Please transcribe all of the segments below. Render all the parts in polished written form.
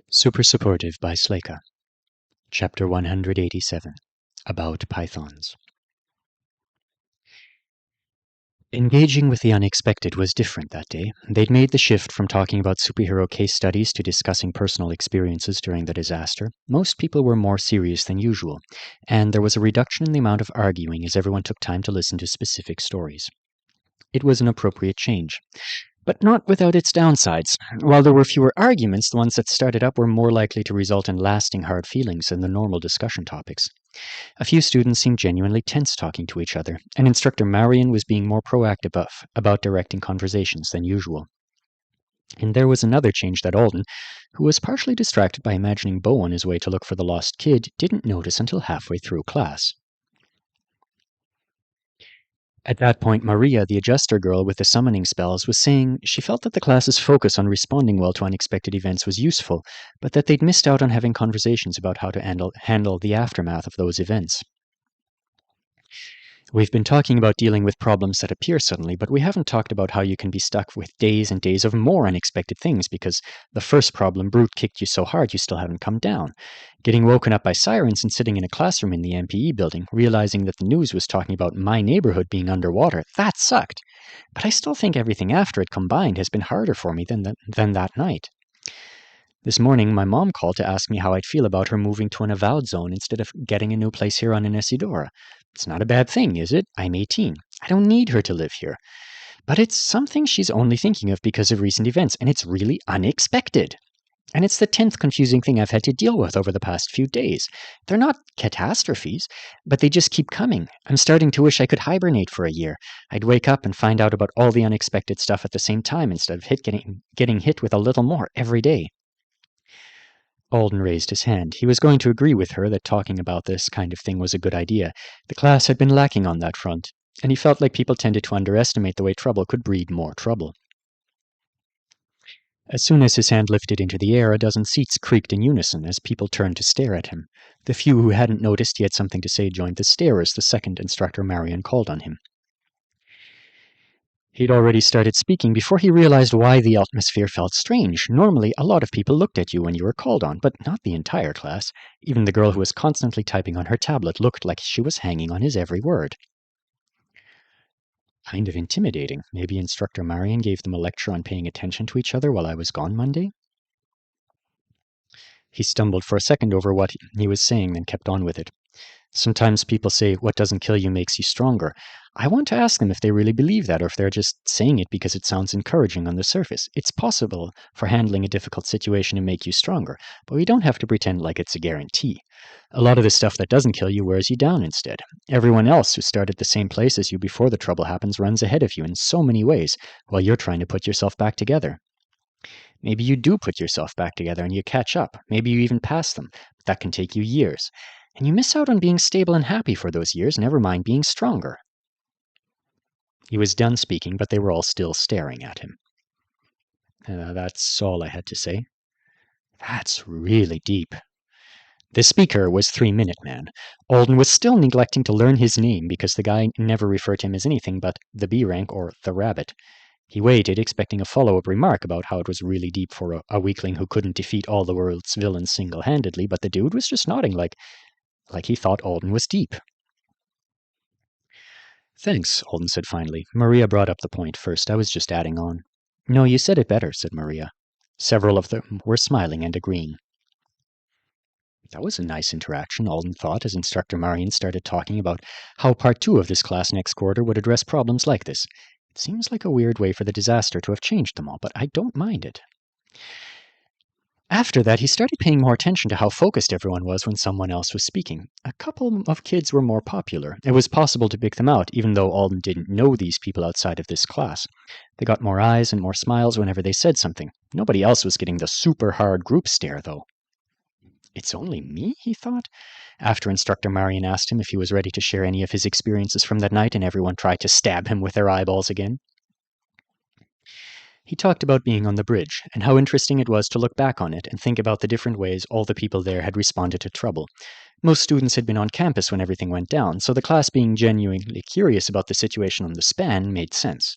Super Supportive by Sleyca. Chapter 187. About Pythons. Engaging with the unexpected was different that day. They'd made the shift from talking about superhero case studies to discussing personal experiences during the disaster. Most people were more serious than usual, and there was a reduction in the amount of arguing as everyone took time to listen to specific stories. It was an appropriate change, but not without its downsides. While there were fewer arguments, the ones that started up were more likely to result in lasting hard feelings than the normal discussion topics. A few students seemed genuinely tense talking to each other, and Instructor Marion was being more proactive about directing conversations than usual. And there was another change that Alden, who was partially distracted by imagining Bo on his way to look for the lost kid, didn't notice until halfway through class. At that point, Maria, the adjuster girl with the summoning spells, was saying she felt that the class's focus on responding well to unexpected events was useful, but that they'd missed out on having conversations about how to handle the aftermath of those events. We've been talking about dealing with problems that appear suddenly, but we haven't talked about how you can be stuck with days and days of more unexpected things because the first problem brute kicked you so hard you still haven't come down. Getting woken up by sirens and sitting in a classroom in the MPE building, realizing that the news was talking about my neighborhood being underwater, that sucked. But I still think everything after it combined has been harder for me than that night. This morning, my mom called to ask me how I'd feel about her moving to an avowed zone instead of getting a new place here on an Isidora. It's not a bad thing, is it? I'm 18. I don't need her to live here. But it's something she's only thinking of because of recent events, and it's really unexpected. And it's the 10th confusing thing I've had to deal with over the past few days. They're not catastrophes, but they just keep coming. I'm starting to wish I could hibernate for a year. I'd wake up and find out about all the unexpected stuff at the same time instead of getting hit with a little more every day. Alden raised his hand. He was going to agree with her that talking about this kind of thing was a good idea. The class had been lacking on that front, and he felt like people tended to underestimate the way trouble could breed more trouble. As soon as his hand lifted into the air, a dozen seats creaked in unison as people turned to stare at him. The few who hadn't noticed he had something to say joined the stare as the second Instructor Marion called on him. He'd already started speaking before he realized why the atmosphere felt strange. Normally, a lot of people looked at you when you were called on, but not the entire class. Even the girl who was constantly typing on her tablet looked like she was hanging on his every word. Kind of intimidating. Maybe Instructor Marion gave them a lecture on paying attention to each other while I was gone Monday? He stumbled for a second over what he was saying, then kept on with it. Sometimes people say, what doesn't kill you makes you stronger. I want to ask them if they really believe that or if they're just saying it because it sounds encouraging on the surface. It's possible for handling a difficult situation to make you stronger, but we don't have to pretend like it's a guarantee. A lot of the stuff that doesn't kill you wears you down instead. Everyone else who started the same place as you before the trouble happens runs ahead of you in so many ways while you're trying to put yourself back together. Maybe you do put yourself back together and you catch up. Maybe you even pass them, but that can take you years. And you miss out on being stable and happy for those years, never mind being stronger. He was done speaking, but they were all still staring at him. That's all I had to say. That's really deep. The speaker was 3-Minute Man. Alden was still neglecting to learn his name because the guy never referred to him as anything but the B rank or the Rabbit. He waited, expecting a follow-up remark about how it was really deep for a weakling who couldn't defeat all the world's villains single-handedly, but the dude was just nodding like he thought Alden was deep. Thanks, Alden said finally. Maria brought up the point first. I was just adding on. No, you said it better, said Maria. Several of them were smiling and agreeing. That was a nice interaction, Alden thought, as Instructor Marion started talking about how Part 2 of this class next quarter would address problems like this. It seems like a weird way for the disaster to have changed them all, but I don't mind it. After that, he started paying more attention to how focused everyone was when someone else was speaking. A couple of kids were more popular. It was possible to pick them out, even though Alden didn't know these people outside of this class. They got more eyes and more smiles whenever they said something. Nobody else was getting the super hard group stare, though. It's only me, he thought, after Instructor Marion asked him if he was ready to share any of his experiences from that night and everyone tried to stab him with their eyeballs again. He talked about being on the bridge, and how interesting it was to look back on it and think about the different ways all the people there had responded to trouble. Most students had been on campus when everything went down, so the class being genuinely curious about the situation on the span made sense.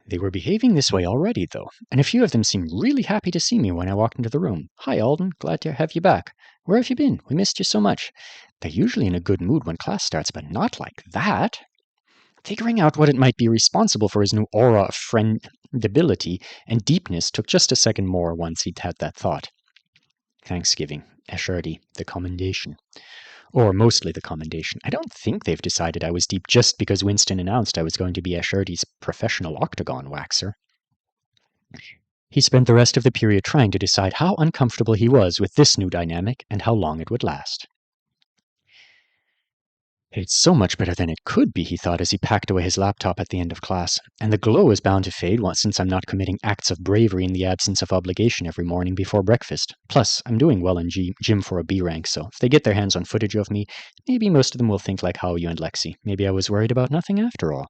They were behaving this way already, though, and a few of them seemed really happy to see me when I walked into the room. "Hi, Alden. Glad to have you back. Where have you been? We missed you so much." They're usually in a good mood when class starts, but not like that. Figuring out what it might be responsible for his new aura of friendability and deepness took just a second more once he'd had that thought. Thanksgiving, Asherdy, the commendation. Or mostly the commendation. I don't think they've decided I was deep just because Winston announced I was going to be Asherdy's professional octagon waxer. He spent the rest of the period trying to decide how uncomfortable he was with this new dynamic and how long it would last. It's so much better than it could be, he thought as he packed away his laptop at the end of class. And the glow is bound to fade since I'm not committing acts of bravery in the absence of obligation every morning before breakfast. Plus, I'm doing well in gym for a B rank, so if they get their hands on footage of me, maybe most of them will think like Hao Yu and Lexi. Maybe I was worried about nothing after all.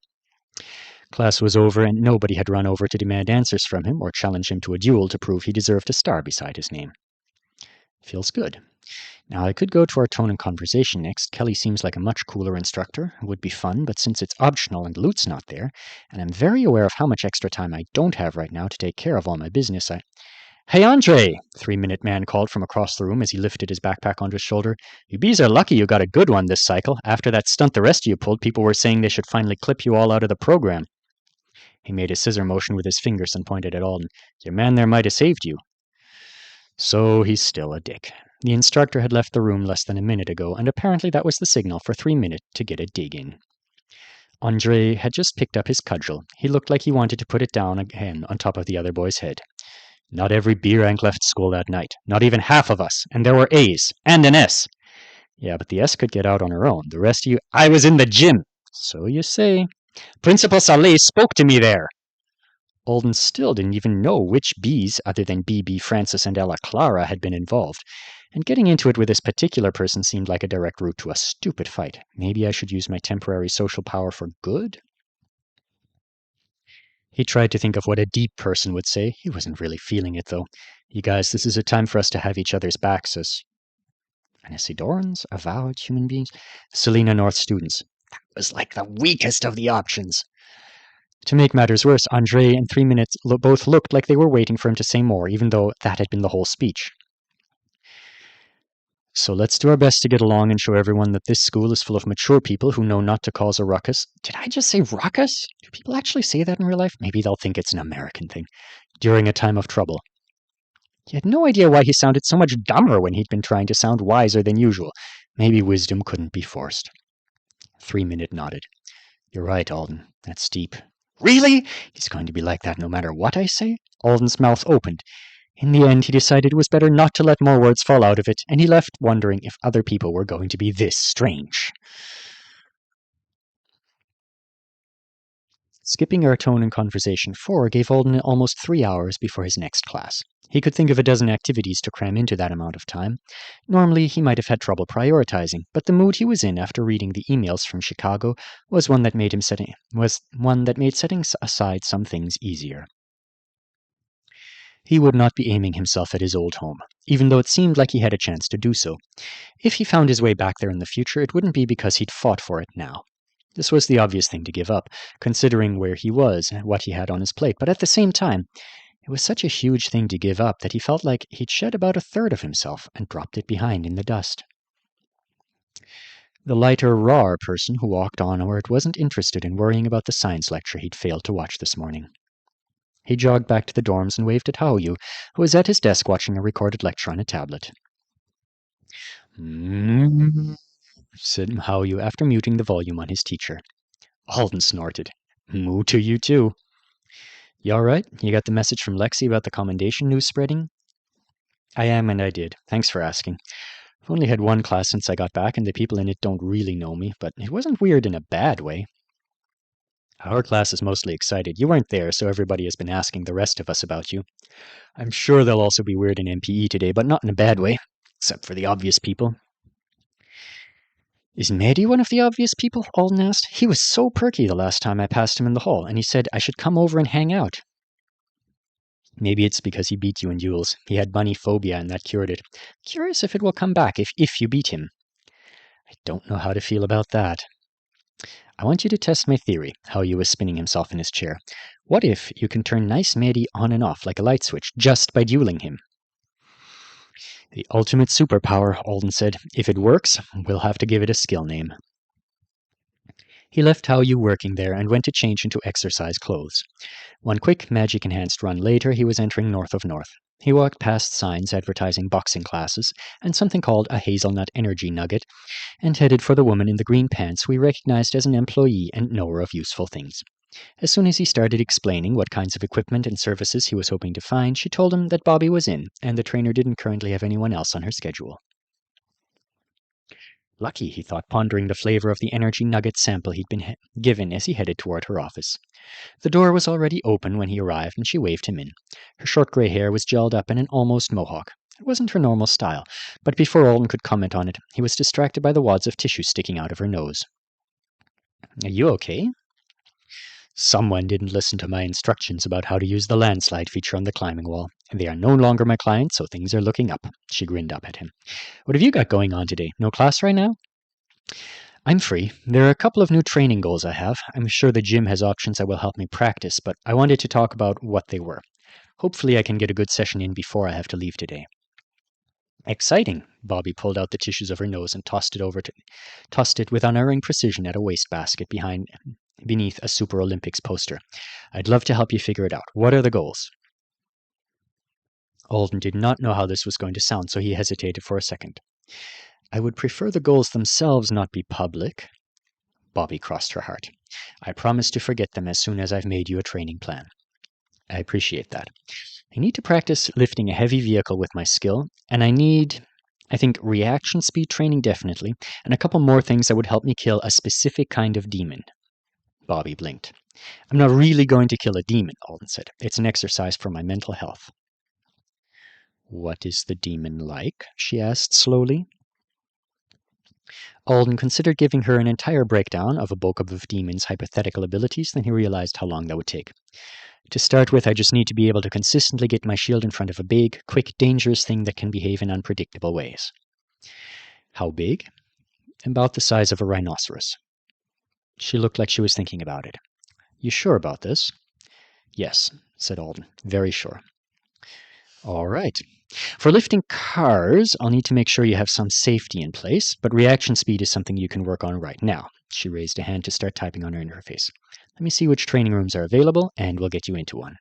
Class was over, and nobody had run over to demand answers from him or challenge him to a duel to prove he deserved a star beside his name. Feels good. Now, I could go to our tone and conversation next. Kelly seems like a much cooler instructor. It would be fun, but since it's optional and Loot's not there, and I'm very aware of how much extra time I don't have right now to take care of all my business, Hey, Andre! 3-Minute Man called from across the room as he lifted his backpack onto his shoulder. You bees are lucky you got a good one this cycle. After that stunt the rest of you pulled, people were saying they should finally clip you all out of the program. He made a scissor motion with his fingers and pointed at Alden. Your man there might have saved you. So he's still a dick. The instructor had left the room less than a minute ago, and apparently that was the signal for 3-Minute to get a dig in. Andre had just picked up his cudgel. He looked like he wanted to put it down again on top of the other boy's head. Not every B rank left school that night. Not even half of us. And there were A's. And an S. Yeah, but the S could get out on her own. The rest of you... I was in the gym. So you say. Principal Saleh spoke to me there. Alden still didn't even know which B's, other than BB, Francis, and Ella Clara, had been involved. And getting into it with this particular person seemed like a direct route to a stupid fight. Maybe I should use my temporary social power for good? He tried to think of what a deep person would say. He wasn't really feeling it, though. You guys, this is a time for us to have each other's backs as Anesidorans, avowed human beings, Selena North students. That was like the weakest of the options. To make matters worse, Andre and 3-Minute both looked like they were waiting for him to say more, even though that had been the whole speech. So let's do our best to get along and show everyone that this school is full of mature people who know not to cause a ruckus. Did I just say ruckus? Do people actually say that in real life? Maybe they'll think it's an American thing. During a time of trouble. He had no idea why he sounded so much dumber when he'd been trying to sound wiser than usual. Maybe wisdom couldn't be forced. 3-Minute nodded. You're right, Alden. That's deep. Really? He's going to be like that no matter what I say? Alden's mouth opened. In the end, he decided it was better not to let more words fall out of it, and he left wondering if other people were going to be this strange. Skipping our tone and conversation 4 gave Alden almost 3 hours before his next class. He could think of a dozen activities to cram into that amount of time. Normally, he might have had trouble prioritizing, but the mood he was in after reading the emails from Chicago was one that made setting aside some things easier. He would not be aiming himself at his old home, even though it seemed like he had a chance to do so. If he found his way back there in the future, it wouldn't be because he'd fought for it now. This was the obvious thing to give up, considering where he was and what he had on his plate, but at the same time, it was such a huge thing to give up that he felt like he'd shed about a third of himself and dropped it behind in the dust. The lighter, rawer person who walked onward wasn't interested in worrying about the science lecture he'd failed to watch this morning. He jogged back to the dorms and waved at Hao Yu, who was at his desk watching a recorded lecture on a tablet. Said Hao Yu after muting the volume on his teacher. Alden snorted. Moo to you too. You all right? You got the message from Lexi about the commendation news spreading? I am, and I did. Thanks for asking. I've only had one class since I got back, and the people in it don't really know me, but it wasn't weird in a bad way. Our class is mostly excited. You weren't there, so everybody has been asking the rest of us about you. I'm sure they'll also be weird in MPE today, but not in a bad way, except for the obvious people. Is Maddie one of the obvious people? Alden asked. He was so perky the last time I passed him in the hall, and he said I should come over and hang out. Maybe it's because he beat you in duels. He had bunny phobia, and that cured it. Curious if it will come back if you beat him. I don't know how to feel about that. I want you to test my theory, Hao was spinning himself in his chair. What if you can turn nice Maddie on and off like a light switch just by dueling him? The ultimate superpower, Alden said. If it works, we'll have to give it a skill name. He left Hao working there and went to change into exercise clothes. One quick, magic-enhanced run later, he was entering North of North. He walked past signs advertising boxing classes and something called a hazelnut energy nugget, and headed for the woman in the green pants we recognized as an employee and knower of useful things. As soon as he started explaining what kinds of equipment and services he was hoping to find, she told him that Bobby was in, and the trainer didn't currently have anyone else on her schedule. Lucky, he thought, pondering the flavor of the energy nugget sample he'd been given as he headed toward her office. The door was already open when he arrived, and she waved him in. Her short gray hair was gelled up in an almost mohawk. It wasn't her normal style, but before Alden could comment on it, he was distracted by the wads of tissue sticking out of her nose. Are you okay? Someone didn't listen to my instructions about how to use the landslide feature on the climbing wall. They are no longer my client, so things are looking up. She grinned up at him. What have you got going on today? No class right now? I'm free. There are a couple of new training goals I have. I'm sure the gym has options that will help me practice, but I wanted to talk about what they were. Hopefully I can get a good session in before I have to leave today. Exciting! Bobby pulled out the tissues of her nose and tossed it with unerring precision at a wastebasket beneath a Super Olympics poster. I'd love to help you figure it out. What are the goals? Alden did not know how this was going to sound, so he hesitated for a second. I would prefer the goals themselves not be public. Bobby crossed her heart. I promise to forget them as soon as I've made you a training plan. I appreciate that. I need to practice lifting a heavy vehicle with my skill, and I think reaction speed training definitely, and a couple more things that would help me kill a specific kind of demon. Bobby blinked. I'm not really going to kill a demon, Alden said. It's an exercise for my mental health. What is the demon like? She asked slowly. Alden considered giving her an entire breakdown of a Bokub of Demon's hypothetical abilities, then he realized how long that would take. To start with, I just need to be able to consistently get my shield in front of a big, quick, dangerous thing that can behave in unpredictable ways. How big? About the size of a rhinoceros. She looked like she was thinking about it. You sure about this? Yes, said Alden. Very sure. All right. For lifting cars, I'll need to make sure you have some safety in place, but reaction speed is something you can work on right now. She raised a hand to start typing on her interface. Let me see which training rooms are available, and we'll get you into one.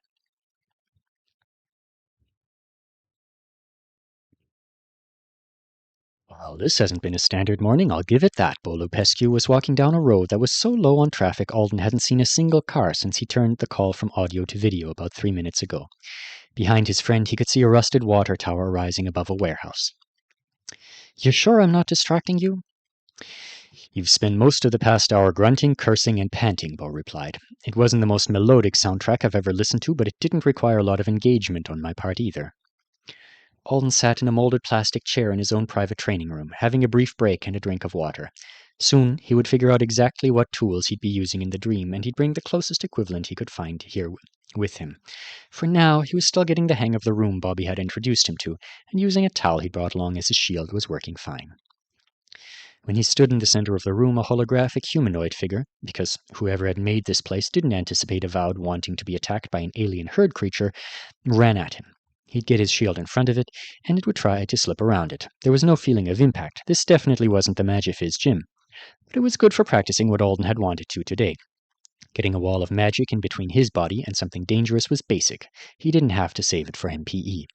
Well, this hasn't been a standard morning, I'll give it that. Bolu Pescu was walking down a road that was so low on traffic Alden hadn't seen a single car since he turned the call from audio to video about 3 minutes ago. Behind his friend, he could see a rusted water tower rising above a warehouse. You're sure I'm not distracting you? You've spent most of the past hour grunting, cursing, and panting, Bo replied. It wasn't the most melodic soundtrack I've ever listened to, but it didn't require a lot of engagement on my part either. Alden sat in a molded plastic chair in his own private training room, having a brief break and a drink of water. Soon, he would figure out exactly what tools he'd be using in the dream, and he'd bring the closest equivalent he could find here with him. For now, he was still getting the hang of the room Bobby had introduced him to, and using a towel he'd brought along as his shield was working fine. When he stood in the center of the room, a holographic humanoid figure, because whoever had made this place didn't anticipate Avowed wanting to be attacked by an alien herd creature, ran at him. He'd get his shield in front of it, and it would try to slip around it. There was no feeling of impact. This definitely wasn't the Magifizz gym. But it was good for practicing what Alden had wanted to today. Getting a wall of magic in between his body and something dangerous was basic. He didn't have to save it for MPE.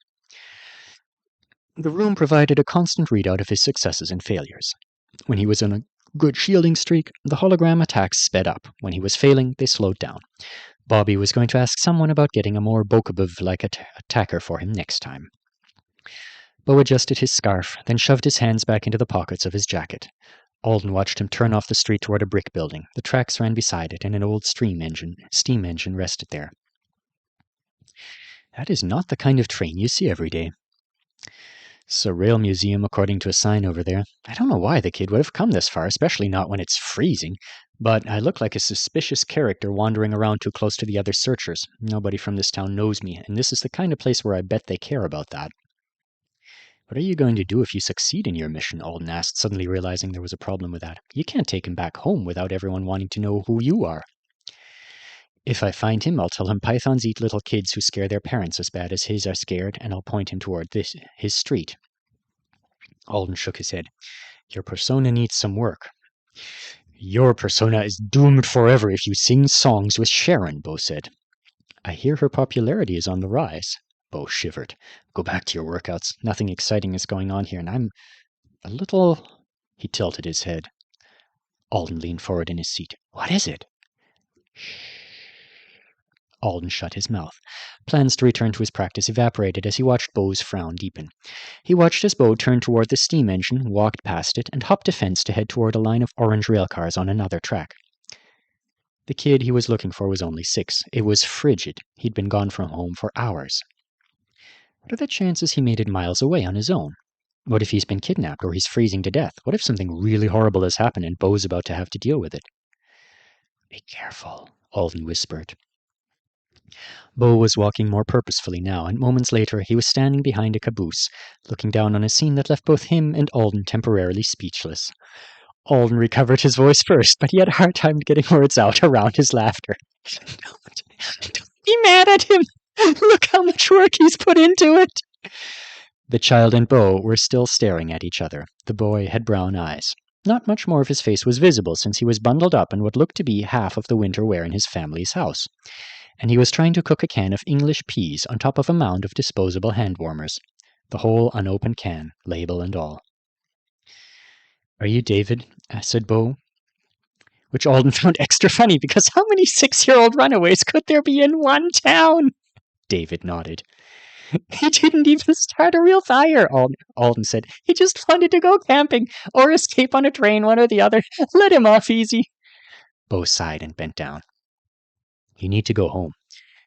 The room provided a constant readout of his successes and failures. When he was on a good shielding streak, the hologram attacks sped up. When he was failing, they slowed down. Bobby was going to ask someone about getting a more Bokubov-like attacker for him next time. Bo adjusted his scarf, then shoved his hands back into the pockets of his jacket. Alden watched him turn off the street toward a brick building. The tracks ran beside it, and an old steam engine rested there. That is not the kind of train you see every day. It's a rail museum, according to a sign over there. I don't know why the kid would have come this far, especially not when it's freezing. But I look like a suspicious character wandering around too close to the other searchers. Nobody from this town knows me, and this is the kind of place where I bet they care about that. What are you going to do if you succeed in your mission? Alden asked, suddenly realizing there was a problem with that. You can't take him back home without everyone wanting to know who you are. If I find him, I'll tell him pythons eat little kids who scare their parents as bad as his are scared, and I'll point him toward his street. Alden shook his head. Your persona needs some work. Your persona is doomed forever if you sing songs with Sharon, Bo said. I hear her popularity is on the rise. Bo shivered. Go back to your workouts. Nothing exciting is going on here, and I'm a little... He tilted his head. Alden leaned forward in his seat. What is it? Shh. Alden shut his mouth. Plans to return to his practice evaporated as he watched Bo's frown deepen. He watched as Bo turned toward the steam engine, walked past it, and hopped a fence to head toward a line of orange railcars on another track. The kid he was looking for was only 6. It was frigid. He'd been gone from home for hours. What are the chances he made it miles away on his own? What if he's been kidnapped or he's freezing to death? What if something really horrible has happened and Bo's about to have to deal with it? Be careful, Alden whispered. Bo was walking more purposefully now, and moments later he was standing behind a caboose, looking down on a scene that left both him and Alden temporarily speechless. Alden recovered his voice first, but he had a hard time getting words out around his laughter. Don't be mad at him! Look how much work he's put into it! The child and Bo were still staring at each other. The boy had brown eyes. Not much more of his face was visible since he was bundled up in what looked to be half of the winter wear in his family's house, and he was trying to cook a can of English peas on top of a mound of disposable hand warmers, the whole unopened can, label and all. Are you David? said Bo, which Alden found extra funny because how many 6-year-old runaways could there be in one town? David nodded. He didn't even start a real fire, Alden said. He just wanted to go camping or escape on a train, one or the other. Let him off easy. Bo sighed and bent down. You need to go home.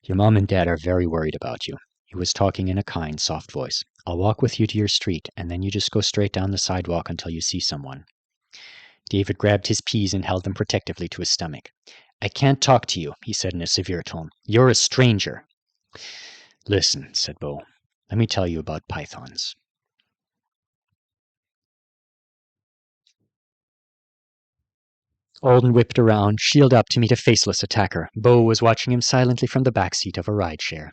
Your mom and dad are very worried about you. He was talking in a kind, soft voice. I'll walk with you to your street, and then you just go straight down the sidewalk until you see someone. David grabbed his peas and held them protectively to his stomach. I can't talk to you, he said in a severe tone. You're a stranger. Listen, said Bo. Let me tell you about pythons. Alden whipped around, shield up to meet a faceless attacker. Bo was watching him silently from the back seat of a rideshare.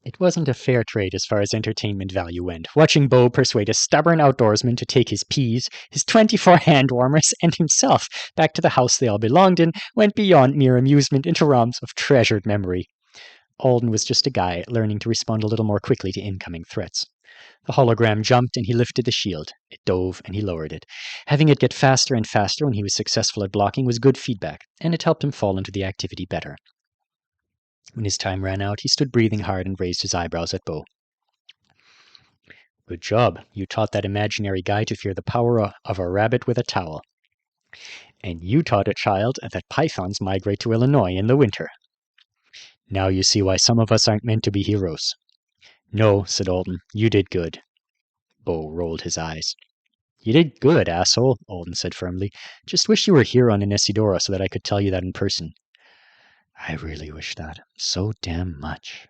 It wasn't a fair trade as far as entertainment value went. Watching Bo persuade a stubborn outdoorsman to take his peas, his 24 hand warmers, and himself back to the house they all belonged in went beyond mere amusement into realms of treasured memory. Alden was just a guy learning to respond a little more quickly to incoming threats. The hologram jumped and he lifted the shield. It dove and he lowered it. Having it get faster and faster when he was successful at blocking was good feedback, and it helped him fall into the activity better. When his time ran out, he stood breathing hard and raised his eyebrows at Bo. Good job. You taught that imaginary guy to fear the power of a rabbit with a towel. And you taught a child that pythons migrate to Illinois in the winter. Now you see why some of us aren't meant to be heroes. No, said Alden. You did good. Bo rolled his eyes. You did good, asshole, Alden said firmly. Just wish you were here on Inesidora so that I could tell you that in person. I really wish that. So damn much.